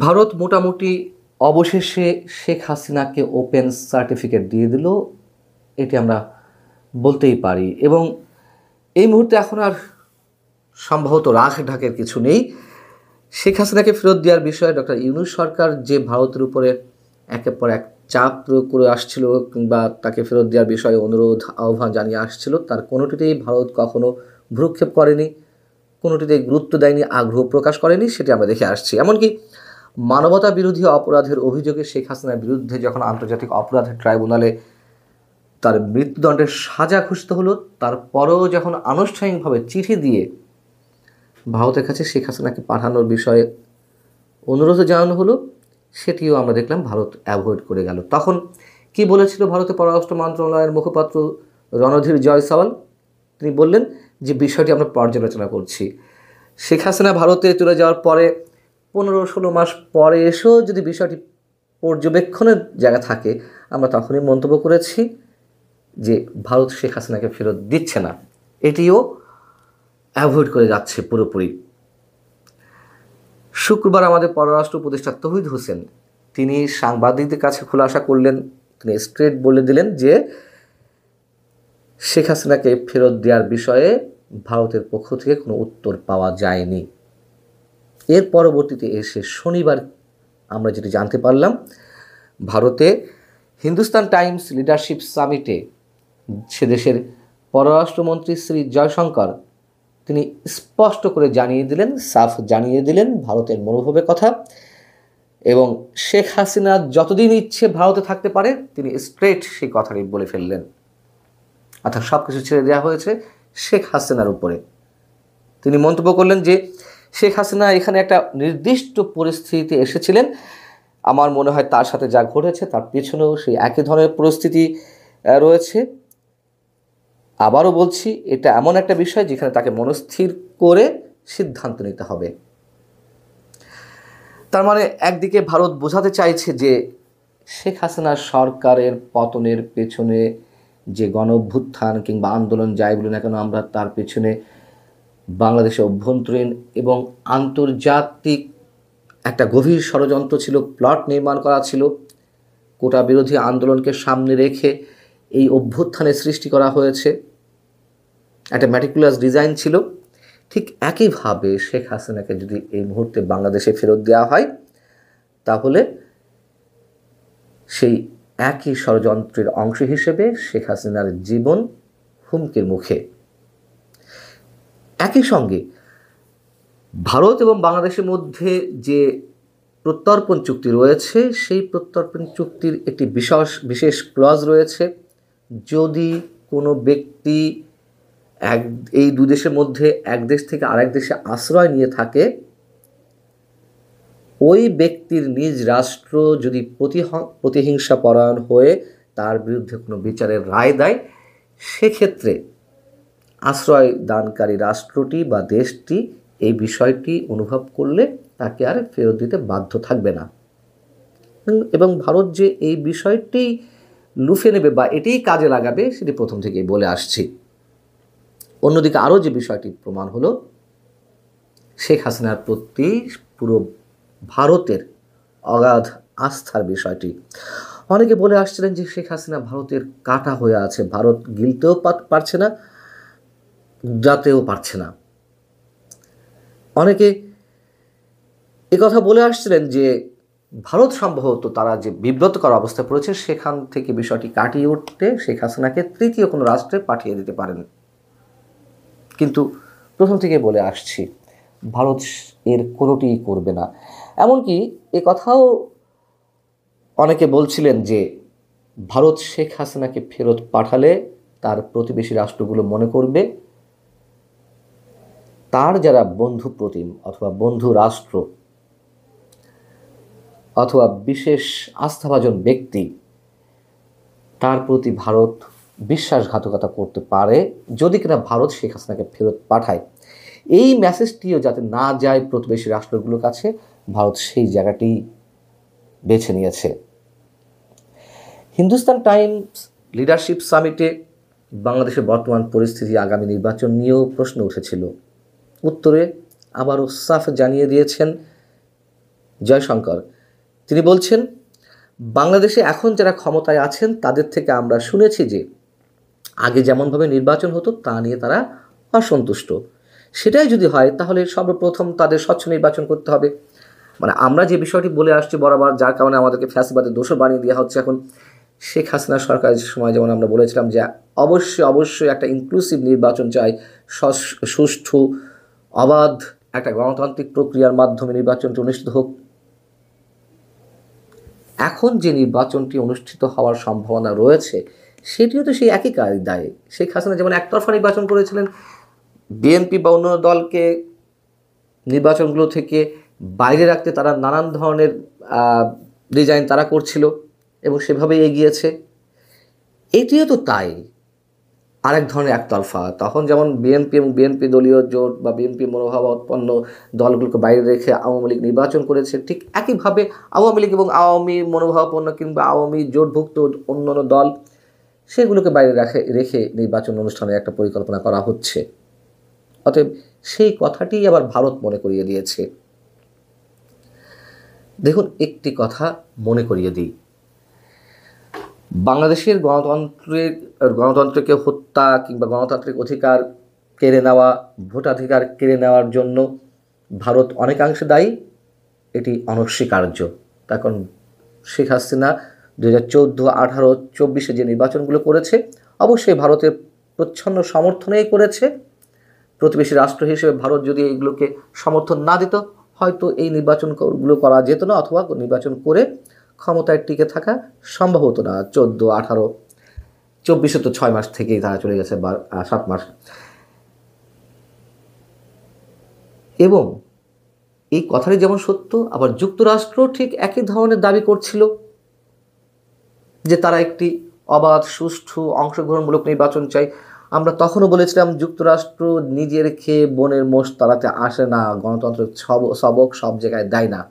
ভারত মোটামুটি অবশেষে শেখ হাসিনাকে ওপেন সার্টিফিকেট দিয়ে দিল, এটি আমরা বলতেই পারি। এবং এই মুহূর্তে এখন আর সম্ভবত রাখ ঢাকের কিছু নেই। শেখ হাসিনাকে ফেরত দেওয়ার বিষয়ে ডক্টর ইউনূস সরকার যে ভারতের উপরে একের পর এক চাপ প্রয়োগ করে আসছিল কিংবা তাকে ফেরত দেওয়ার বিষয়ে অনুরোধ আহ্বান জানিয়ে আসছিল, তার কোনোটিতেই ভারত কখনো ভ্রুক্ষেপ করেনি, কোনোটিতে গুরুত্ব দেয়নি, আগ্রহ প্রকাশ করেনি, সেটি আমরা দেখে আসছি। এমনকি মানবতা বিরোধী অপরাধের অভিযোগে শেখ হাসিনার বিরুদ্ধে যখন আন্তর্জাতিক অপরাধ ট্রাইব্যুনালে তার মৃত্যুদণ্ডের সাজা ঘোষিত হলো, তারপরেও যখন আনুষ্ঠানিকভাবে চিঠি দিয়ে ভারতের কাছে শেখ হাসিনাকে পাঠানোর বিষয়ে অনুরোধ জানানো হলো, সেটিও আমরা দেখলাম ভারত অ্যাভয়েড করে গেল। তখন কি বলেছিল ভারতের পররাষ্ট্র মন্ত্রণালয়ের মুখপাত্র রণধীর জয়সওয়াল? তিনি বললেন যে বিষয়টি আমরা পর্যালোচনা করছি। শেখ হাসিনা ভারতে চলে যাওয়ার পরে 15-16 মাস পরে এসেও যদি বিষয়টি পর্যবেক্ষণের জায়গা থাকে, আমরা তখনই মন্তব্য করেছি যে ভারত শেখ হাসিনাকে ফেরত দিচ্ছে না, এটিও অ্যাভয়েড করে যাচ্ছে পুরোপুরি। শুক্রবার আমাদের পররাষ্ট্র উপদেষ্টা তৌহিদ হোসেন তিনি সাংবাদিকদের কাছে খোলাসা করলেন, তিনি স্ট্রেট বলে দিলেন যে শেখ হাসিনাকে ফেরত দেওয়ার বিষয়ে ভারতের পক্ষ থেকে কোনো উত্তর পাওয়া যায়নি। এর পরবর্তীতে এসে শনিবার আমরা যেটি জানতে পারলাম, ভারতে হিন্দুস্তান টাইমস লিডারশিপ সামিটে সে দেশের পররাষ্ট্রমন্ত্রী শ্রী জয়শঙ্কর তিনি স্পষ্ট করে জানিয়ে দিলেন, সাফ জানিয়ে দিলেন ভারতের মনোভাবের কথা, এবং শেখ হাসিনা যতদিন ইচ্ছে ভারতে থাকতে পারে তিনি স্ট্রেট সেই কথাটি বলে ফেললেন। অর্থাৎ সব কিছু ছেড়ে দেওয়া হয়েছে শেখ হাসিনার উপরে। তিনি মন্তব্য করলেন যে শেখ হাসিনা এখানে একটা নির্দিষ্ট পরিস্থিতিতে এসেছিলেন, আমার মনে হয় তার সাথে যা ঘটেছে তার পেছনেও সেই একই ধরনের পরিস্থিতি রয়েছে। আবারও বলছি, এটা এমন একটা বিষয় যেখানে তাকে মনস্থির করে সিদ্ধান্ত নিতে হবে। তার মানে একদিকে ভারত বোঝাতে চাইছে যে শেখ হাসিনার সরকারের পতনের পেছনে যে গণঅভ্যুত্থান কিংবা আন্দোলন যাই বলি না কেন, আমরা তার পেছনে বাংলাদেশের অভ্যন্তরীণ এবং আন্তর্জাতিক একটা গভীর ষড়যন্ত্র ছিল, প্লট নির্মাণ করা ছিল, কোটা বিরোধী আন্দোলনকে সামনে রেখে এই অভ্যুত্থানের সৃষ্টি করা হয়েছে, একটা ম্যাটিকুলাস ডিজাইন ছিল। ঠিক একইভাবে শেখ হাসিনাকে যদি এই মুহূর্তে বাংলাদেশে ফেরত দেওয়া হয়, তাহলে সেই একই ষড়যন্ত্রের অংশ হিসেবে শেখ হাসিনার জীবন হুমকির মুখে। একই সঙ্গে ভারত এবং বাংলাদেশের মধ্যে যে প্রত্যর্পণ চুক্তি রয়েছে, সেই প্রত্যর্পণ চুক্তির একটি বিশেষ ক্লজ রয়েছে। যদি কোনো ব্যক্তি এই দুই দেশের মধ্যে এক দেশ থেকে আরেক দেশে আশ্রয় নিয়ে থাকে, ওই ব্যক্তির নিজ রাষ্ট্র যদি প্রতিহিংসা পরায়ণ হয়ে তার বিরুদ্ধে কোনো বিচারের রায় দেয়, সেক্ষেত্রে আশ্রয় দানকারী রাষ্ট্রটি বা দেশটি এই বিষয়টি অনুভব করলে তাকে আর ফেরত দিতে বাধ্য থাকবে না। এবং ভারত যে এই বিষয়টি লুফে নেবে বা এটিই কাজে লাগাবে, সেটি প্রথম থেকেই বলে আসছি। অন্যদিকে আরও যে বিষয়টি প্রমাণ হলো, শেখ হাসিনার প্রতি পুরো ভারতের অগাধ আস্থার বিষয়টি। অনেকে বলে আসছিলেন যে শেখ হাসিনা ভারতের কাটা হয়ে আছে, ভারত গিলতেও পারছে না, যাতেও পারছে না। অনেকে কথা বলে আসছিলেন যে ভারত সম্ভবত তারা যে বিব্রতকর অবস্থায় পড়েছে, সেখান থেকে বিষয়টি কাটিয়ে উঠতে শেখ হাসিনাকে তৃতীয় কোনো রাষ্ট্রে পাঠিয়ে দিতে পারেন। কিন্তু প্রথম থেকে বলে আসছি, ভারত এর কোনোটিই করবে না। এমনকি কথাও অনেকে বলছিলেন যে ভারত শেখ হাসিনাকে ফেরত পাঠালে তার প্রতিবেশী রাষ্ট্রগুলো মনে করবে তার যারা বন্ধু প্রতিম অথবা বন্ধু রাষ্ট্র অথবা বিশেষ আস্থাভাজন ব্যক্তি, তার প্রতি ভারত বিশ্বাসঘাতকতা করতে পারে যদি কিনা ভারত শেখ হাসিনাকে ফেরত পাঠায়। এই মেসেজটিও যাতে না যায় প্রতিবেশী রাষ্ট্রগুলোর কাছে, ভারত সেই জায়গাটি বেছে নিয়েছে। হিন্দুস্তান টাইমস লিডারশিপ সামিটে বাংলাদেশের বর্তমান পরিস্থিতি, আগামী নির্বাচন নিয়েও প্রশ্ন উঠেছিল। উত্তরে আবারও সাফ জানিয়ে দিয়েছেন জয়শঙ্কর, তিনি বলছেন, বাংলাদেশে এখন যারা ক্ষমতায় আছেন তাদের থেকে আমরা শুনেছি যে আগে যেমনভাবে নির্বাচন হতো তা নিয়ে তারা অসন্তুষ্ট। সেটাই যদি হয় তাহলে সর্বপ্রথম তাদের স্বচ্ছ নির্বাচন করতে হবে। মানে আমরা যে বিষয়টি বলে আসছি বরাবর, যার কারণে আমাদেরকে ফ্যাসিবাদের দোষর বানিয়ে দেওয়া হচ্ছে এখন। শেখ হাসিনা সরকারের সময় যেমন আমরা বলেছিলাম যে অবশ্যই একটা ইনক্লুসিভ নির্বাচন চাই, সুষ্ঠু অবাধ একটা গণতান্ত্রিক প্রক্রিয়ার মাধ্যমে নির্বাচনটি অনুষ্ঠিত হোক। এখন যে নির্বাচনটি অনুষ্ঠিত হওয়ার সম্ভাবনা রয়েছে সেটিও তো সেই একই দায়। শেখ হাসিনা যেমন একতরফা নির্বাচন করেছিলেন, বিএনপি বা অন্য দলকে নির্বাচনগুলো থেকে বাইরে রাখতে তারা নানান ধরনের ডিজাইন তারা করছিল এবং সেভাবেই এগিয়েছে। এটিও তো তাই, আরেক ধরনের একতরফা। তখন যেমন বিএনপি এবং বিএনপি দলীয় জোট বা বিএনপি মনোভাবাপন্ন দলগুলোকে বাইরে রেখে আওয়ামী লীগ নির্বাচন করেছে, ঠিক একইভাবে আওয়ামী লীগ এবং আওয়ামী মনোভাবাপন্ন কিংবা আওয়ামী জোটভুক্ত অন্যান্য দল সেগুলোকে বাইরে রেখে নির্বাচন অনুষ্ঠানের একটা পরিকল্পনা করা হচ্ছে। অতএব সেই কথাটি আবার ভারত মনে করিয়ে দিয়েছে। দেখুন, একটি কথা মনে করিয়ে দিই, বাংলাদেশের গণতন্ত্রকে হত্যা কিংবা গণতান্ত্রিক অধিকার কেড়ে নেওয়া, ভোটাধিকার কেড়ে নেওয়ার জন্য ভারত অনেকাংশে দায়ী, এটি অনস্বীকার্য। তার কারণ শেখ হাসিনা 2014, 18, 24 যে নির্বাচনগুলো করেছে অবশ্যই ভারতের প্রচ্ছন্ন সমর্থনেই করেছে। প্রতিবেশী রাষ্ট্র হিসেবে ভারত যদি এইগুলোকে সমর্থন না দিত হয়তো এই নির্বাচনগুলো করা যেত না, অথবা নির্বাচন করে ক্ষমতায় টিকে থাকা সম্ভব হতো না। 14, 18, 24 তো 6 মাস থেকেই তারা চলে গেছে, 7 মাস। এবং এই কথাটি যেমন সত্য, আবার যুক্তরাষ্ট্র ঠিক একই ধরনের দাবি করছিল যে তারা একটি অবাধ, সুষ্ঠু, অংশগ্রহণমূলক নির্বাচন চাই। আমরা তখনও বলেছিলাম যুক্তরাষ্ট্র নিজের খেয়ে বনের মোষ তাড়াতে আসে না, গণতন্ত্রের সবক সব জায়গায় দেয় না,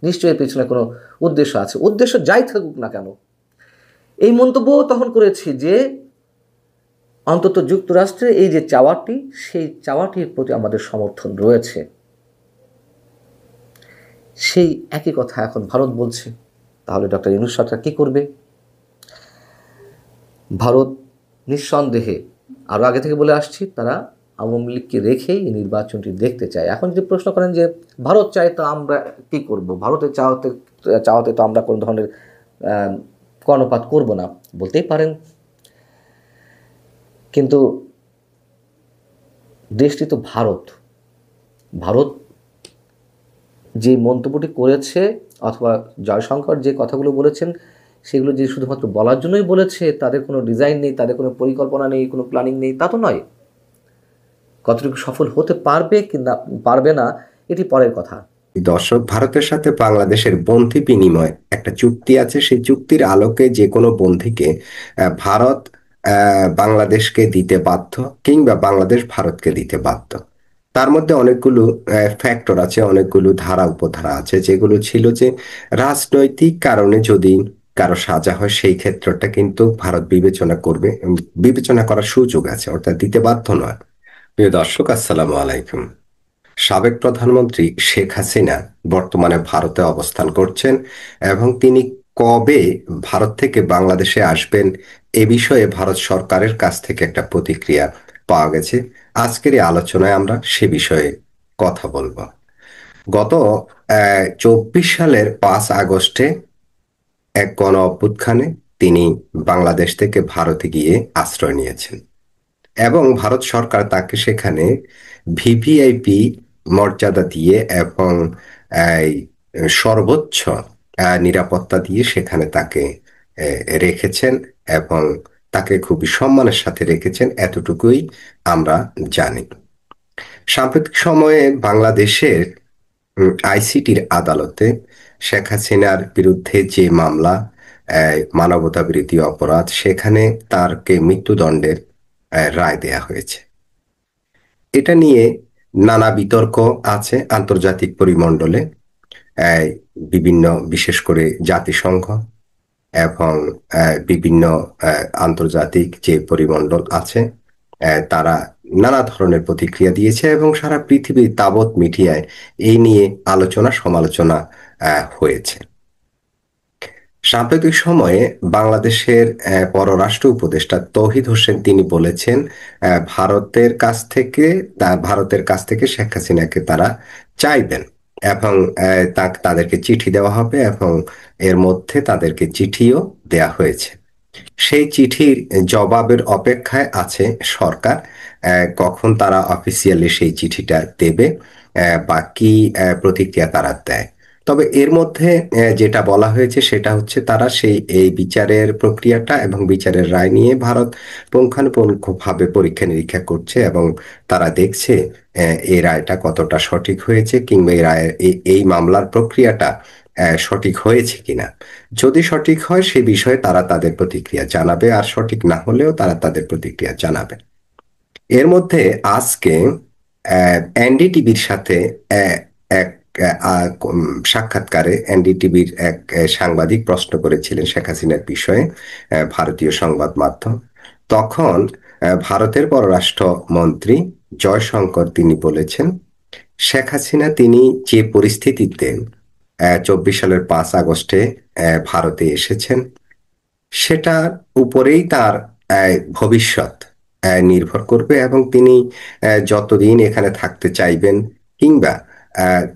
নিশ্চয়ই এর পিছনে কোনো উদ্দেশ্য আছে। উদ্দেশ্য যাই থাকুক না কেন, এই মন্তব্যও তখন করেছি যে অন্তত যুক্তরাষ্ট্রের এই যে চাওয়াটি, সেই চাওয়াটির প্রতি আমাদের সমর্থন রয়েছে। সেই একই কথা এখন ভারত বলছে। তাহলে ডক্টর ইউনূস সরকার কী করবে? ভারত নিঃসন্দেহে, আরও আগে থেকে বলে আসছি, তারা আওয়ামী লীগকে রেখেই এই নির্বাচনটি দেখতে চায়। এখন যদি প্রশ্ন করেন যে ভারত চায় তো আমরা কী করব, ভারতের চাওয়াতে তো আমরা কোনো ধরনের কর্ণপাত করব না, বলতেই পারেন। কিন্তু দেশটি তো ভারত যে মন্তব্যটি করেছে অথবা জয়শঙ্কর যে কথাগুলো বলেছেন সেগুলো যে শুধুমাত্র বলার জন্যই বলেছে, তাদের কোনো ডিজাইন নেই, তাদের কোনো পরিকল্পনা নেই, কোনো প্ল্যানিং নেই, তা তো নয়। কতটুকু সফল হতে পারবে কি না পারবে না এটি পরের কথা। দর্শক, ভারতের সাথে বাংলাদেশের বন্ধি বিনিময় একটা চুক্তি আছে। সেই চুক্তির আলোকে যে কোনো বন্ধিকে ভারত বাংলাদেশকে দিতে বাধ্য, কিংবা বাংলাদেশ ভারতকে দিতে বাধ্য। তার মধ্যে অনেকগুলো ফ্যাক্টর আছে, অনেকগুলো ধারা উপধারা আছে, যেগুলো ছিল যে রাজনৈতিক কারণে যদি কারো সাজা হয় সেই ক্ষেত্রটা কিন্তু ভারত বিবেচনা করবে, বিবেচনা করার সুযোগ আছে, অর্থাৎ দিতে বাধ্য নয়। প্রিয় দর্শক, আসসালামু আলাইকুম। সাবেক প্রধানমন্ত্রী শেখ হাসিনা বর্তমানে ভারতে অবস্থান করছেন, এবং তিনি কবে ভারত থেকে বাংলাদেশে আসবেন এ বিষয়ে ভারত সরকারের কাছ থেকে একটা প্রতিক্রিয়া পাওয়া গেছে। আজকের এই আলোচনায় আমরা সে বিষয়ে কথা বলবো। গত 24 সালের 5 আগস্টে এক গণ অভ্যুত্থানে তিনি বাংলাদেশ থেকে ভারতে গিয়ে আশ্রয় নিয়েছেন, এবং ভারত সরকার তাকে সেখানে ভিভিআইপি মর্যাদা দিয়ে এবং এই সর্বোচ্চ নিরাপত্তা দিয়ে সেখানে তাকে রেখেছেন, এবং তাকে খুবই সম্মানের সাথে রেখেছেন, এতটুকুই আমরা জানি। সাম্প্রতিক সময়ে বাংলাদেশের আইসিটির আদালতে শেখ হাসিনার বিরুদ্ধে যে মামলা, মানবতা বিরোধী অপরাধ, সেখানে তারকে মৃত্যুদণ্ডের রায় দেয়া হয়েছে। এটা নিয়ে নানা বিতর্ক আছে আন্তর্জাতিক পরিমণ্ডলে। আহ, বিভিন্ন, বিশেষ করে জাতিসংঘ এবং বিভিন্ন আন্তর্জাতিক যে পরিমণ্ডল আছে, তারা নানা ধরনের প্রতিক্রিয়া দিয়েছে, এবং সারা পৃথিবীর তাবৎ মিডিয়ায় এই নিয়ে আলোচনা সমালোচনা হয়েছে। সাম্প্রতিক সময়ে বাংলাদেশের পররাষ্ট্র উপদেষ্টা তৌহিদ হোসেন তিনি বলেছেন ভারতের কাছ থেকে শেখ হাসিনাকে তারা চাইবেন, এবং তাদেরকে চিঠি দেওয়া হবে, এবং এর মধ্যে তাদেরকে চিঠিও দেয়া হয়েছে। সেই চিঠির জবাবের অপেক্ষায় আছে সরকার, কখন তারা অফিসিয়ালি সেই চিঠিটা দেবে বা কি প্রতিক্রিয়া তারা দেয়। তবে এর মধ্যে যেটা বলা হয়েছে সেটা হচ্ছে তারা এই বিচারের প্রক্রিয়াটা এবং বিচারের রায় নিয়ে ভারত পুঙ্খানুপুঙ্খভাবে পরীক্ষা নিরীক্ষা করছে, এবং তারা দেখছে এই রায়টা কতটা সঠিক হয়েছে, কিংবা এই মামলার প্রক্রিয়াটা সঠিক হয়েছে কিনা। যদি সঠিক হয় সে বিষয়ে তারা তাদের প্রতিক্রিয়া জানাবে, আর সঠিক না হলেও তারা তাদের প্রতিক্রিয়া জানাবে। এর মধ্যে আজকে এনডিটিভির সাথে আহ, এক সাক্ষাৎকারে এনডিটিভির এক সাংবাদিক প্রশ্ন করেছিলেন শেখ হাসিনার বিষয়ে, ভারতীয় সংবাদ মাধ্যম। তখন ভারতের পররাষ্ট্র মন্ত্রী জয়শঙ্কর তিনি বলেছেন, শেখ হাসিনা তিনি যে পরিস্থিতিতে 24 সালের 5 আগস্টে ভারতে এসেছেন, সেটার উপরেই তার ভবিষ্যৎ নির্ভর করবে, এবং তিনি যতদিন এখানে থাকতে চাইবেন, কিংবা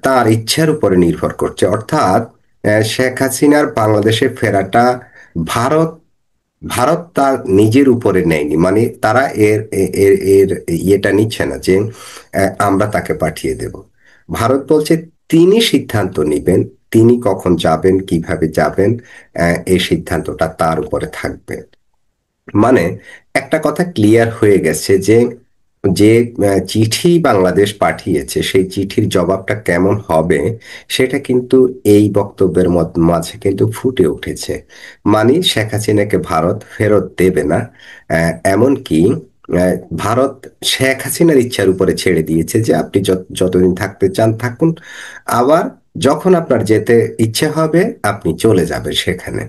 তার ইচ্ছার উপরে নির্ভর করছে। অর্থাৎ শেখ হাসিনার বাংলাদেশে ফেরাটা ভারত ভারত তার নিজের উপরে নেয়নি, মানে তারা এর এর এর ইয়েটা নিচ্ছে না যে আমরা তাকে পাঠিয়ে দেব। ভারত বলছে তিনি সিদ্ধান্ত নেবেন, তিনি কখন যাবেন, কিভাবে যাবেন, এই সিদ্ধান্তটা তার উপরে থাকবে। মানে একটা কথা ক্লিয়ার হয়ে গেছে যে যে চিঠি বাংলাদেশ পাঠিয়েছে সেই চিঠির জবাবটা কেমন হবে সেটা কিন্তু এই বক্তব্যের মাঝে কিন্তু ফুটে উঠেছে। মানে শেখ হাসিনাকে ভারত ফেরত দেবে না। এমনকি আহ, ভারত শেখ হাসিনার ইচ্ছার উপরে ছেড়ে দিয়েছে যে আপনি যতদিন থাকতে চান থাকুন, আবার যখন আপনার যেতে ইচ্ছে হবে আপনি চলে যাবেন সেখানে।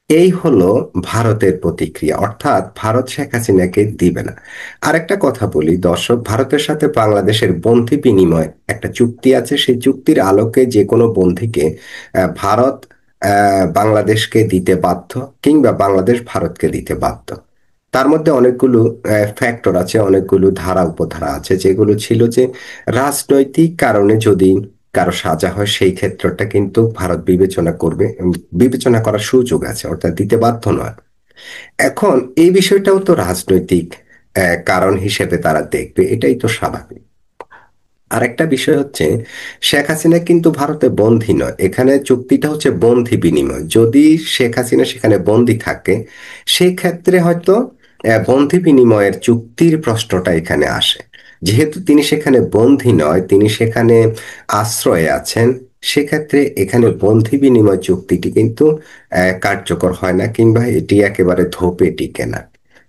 এই হলো ভারতের প্রতিক্রিয়া, অর্থাৎ ভারত শেখ হাসিনাকে দিবে না। আরেকটা কথা বলি দর্শক, ভারতের সাথে বাংলাদেশের বন্ধি বিনিময় একটা চুক্তি আছে। সেই চুক্তির আলোকে যে কোনো বন্ধিকে ভারত বাংলাদেশকে দিতে বাধ্য, কিংবা বাংলাদেশ ভারতকে দিতে বাধ্য। তার মধ্যে অনেকগুলো ফ্যাক্টর আছে, অনেকগুলো ধারা উপধারা আছে, যেগুলো ছিল যে রাজনৈতিক কারণে যদি কারো সাজা হয় সেই ক্ষেত্রটা কিন্তু ভারত বিবেচনা করবে, বিবেচনা করার সুযোগ আছে, অর্থাৎ দিতে বাধ্য নয়। এখন এই বিষয়টাও তো রাজনৈতিক কারণ হিসেবে তারা দেখবে, এটাই তো স্বাভাবিক। আরেকটা বিষয় হচ্ছে, শেখ হাসিনা কিন্তু ভারতে বন্দী নয়, এখানে চুক্তিটা হচ্ছে বন্ধি বিনিময়। যদি শেখ হাসিনা সেখানে বন্দী থাকে সেই ক্ষেত্রে হয়তো বন্ধি বিনিময়ের চুক্তির প্রশ্নটা এখানে আসে। যেহেতু তিনি সেখানে বন্দী নয়, তিনি সেখানে আশ্রয়ে আছেন, সেক্ষেত্রে এখানে বন্ধি বিনিময় চুক্তিটি কিন্তু কার্যকর হয় না, কিংবা এটি একেবারে ধোপে টিকে না।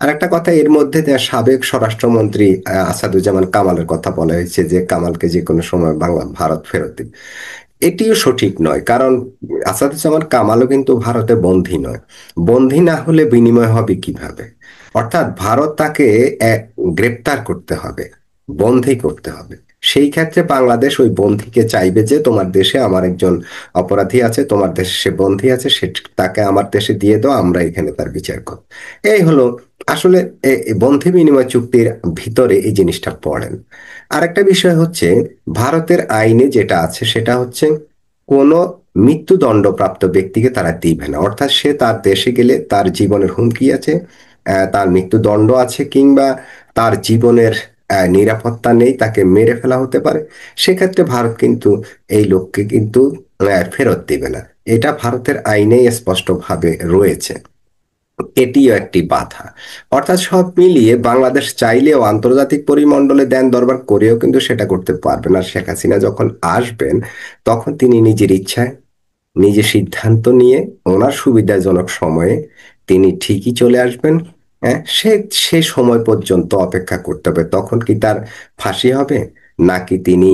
আর একটা কথা, এর মধ্যে সাবেক স্বরাষ্ট্রমন্ত্রী আসাদুজ্জামান কামালের কথা বলা হয়েছে যে কামালকে যে কোনো সময় ভারত ফেরত দিবে। এটিও সঠিক নয়, কারণ আসাদুজ্জামান কামালও কিন্তু ভারতে বন্দী নয়। বন্দী না হলে বিনিময় হবে কিভাবে? অর্থাৎ ভারত তাকে গ্রেপ্তার করতে হবে, বন্দী করতে হবে। সেই ক্ষেত্রে বাংলাদেশ ওই বন্দীকে চাইবে যে তোমার দেশে আমার একজন অপরাধী আছে, তোমার দেশে সে বন্দী আছে, সে তাকে আমার দেশে দিয়ে দাও, আমরা এখানে তার বিচার করব। এই হলো আসলে বন্ধি বিনিময় চুক্তির ভিতরে এই জিনিসটা পড়েন। আরেকটা বিষয় হচ্ছে, ভারতের আইনে যেটা আছে সেটা হচ্ছে কোনো মৃত্যুদণ্ডপ্রাপ্ত ব্যক্তিকে তারা দিবে না। অর্থাৎ সে তার দেশে গেলে তার জীবনের হুমকি আছে, তার মৃত্যুদণ্ড আছে, কিংবা তার জীবনের নিরাপত্তা নেই, তাকে মেরে ফেলা হতে পারে, সেক্ষেত্রে ভারত কিন্তু এই লোককে কিন্তু ফেরত দিবে না। এটা ভারতের আইনেই স্পষ্টভাবে রয়েছে। এটিও একটি বাধা। অর্থাৎ সব মিলিয়ে বাংলাদেশ চাইলেও আন্তর্জাতিক পরিমণ্ডলে দেন দরবার করেও কিন্তু সেটা করতে পারবে না। শেখ হাসিনা যখন আসবেন তখন তিনি নিজের ইচ্ছায়, নিজে সিদ্ধান্ত নিয়ে, ওনার সুবিধাজনক সময়ে তিনি ঠিকই চলে আসবেন। হ্যাঁ, সে সময় পর্যন্ত অপেক্ষা করতে হবে। তখন কি তার ফাঁসি হবে, নাকি তিনি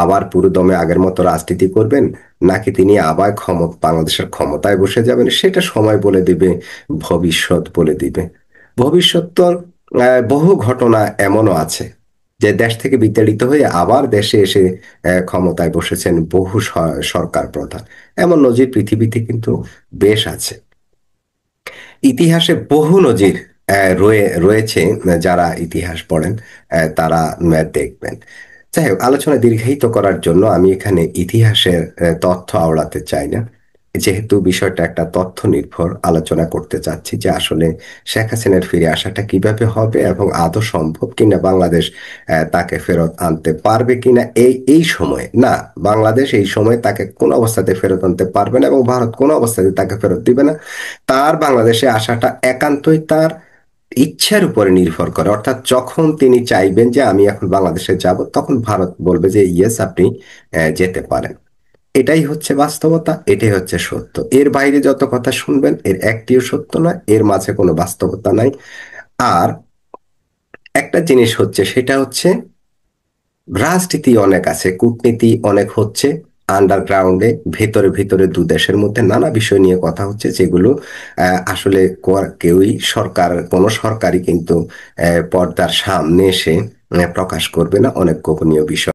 আবার পুরোদমে আগের মতো রাজনীতি করবেন, নাকি তিনি আবার বাংলাদেশের ক্ষমতায় বসে যাবেন, সেটা সময় বলে দিবে, ভবিষ্যৎ বলে দিবে। ভবিষ্যৎ তো বহু ঘটনা এমনও আছে যে দেশ থেকে বিতাড়িত হয়ে আবার দেশে এসে ক্ষমতায় বসেছেন বহু সরকার প্রধান। এমন নজির পৃথিবীতে কিন্তু বেশ আছে। ইতিহাসে বহু নজির রয়েছে। যারা ইতিহাস পড়েন তারা দেখবেন। যাই হোক, আলোচনা দীর্ঘায়িত করার জন্য আমি এখানে ইতিহাসের তথ্য আওড়াতে চাই না, যেহেতু বিষয়টা একটা তথ্য নির্ভর আলোচনা করতে চাচ্ছি যে আসলে শেখ হাসিনার ফিরে আসাটা কিভাবে হবে এবং আদৌ সম্ভব কিনা, বাংলাদেশ তাকে ফেরত আনতে পারবে কিনা এই এই সময়ে। না, বাংলাদেশ এই সময় তাকে কোনো অবস্থাতে ফেরত আনতে পারবে না এবং ভারত কোনো অবস্থাতে তাকে ফেরত দিবে না। তার বাংলাদেশে আসাটা একান্তই তার ইচ্ছার উপরে নির্ভর করে। অর্থাৎ যখন তিনি চাইবেন যে আমি এখন বাংলাদেশে যাব, তখন ভারত বলবে যে ইয়েস, আপনি যেতে পারেন। এটাই হচ্ছে বাস্তবতা, এটাই হচ্ছে সত্য। এর বাইরে যত কথা শুনবেন এর একটিও সত্য নয়, এর মাঝে কোনো বাস্তবতা নাই। আর একটা জিনিস হচ্ছে, সেটা হচ্ছে রাজনীতি অনেক আছে, কূটনীতি অনেক হচ্ছে আন্ডারগ্রাউন্ডে, ভেতরে ভেতরে দু দেশের মধ্যে নানা বিষয় নিয়ে কথা হচ্ছে, যেগুলো আসলে কেউই কোনো সরকারই কিন্তু পর্দার সামনে এসে প্রকাশ করবে না, অনেক গোপনীয় বিষয়।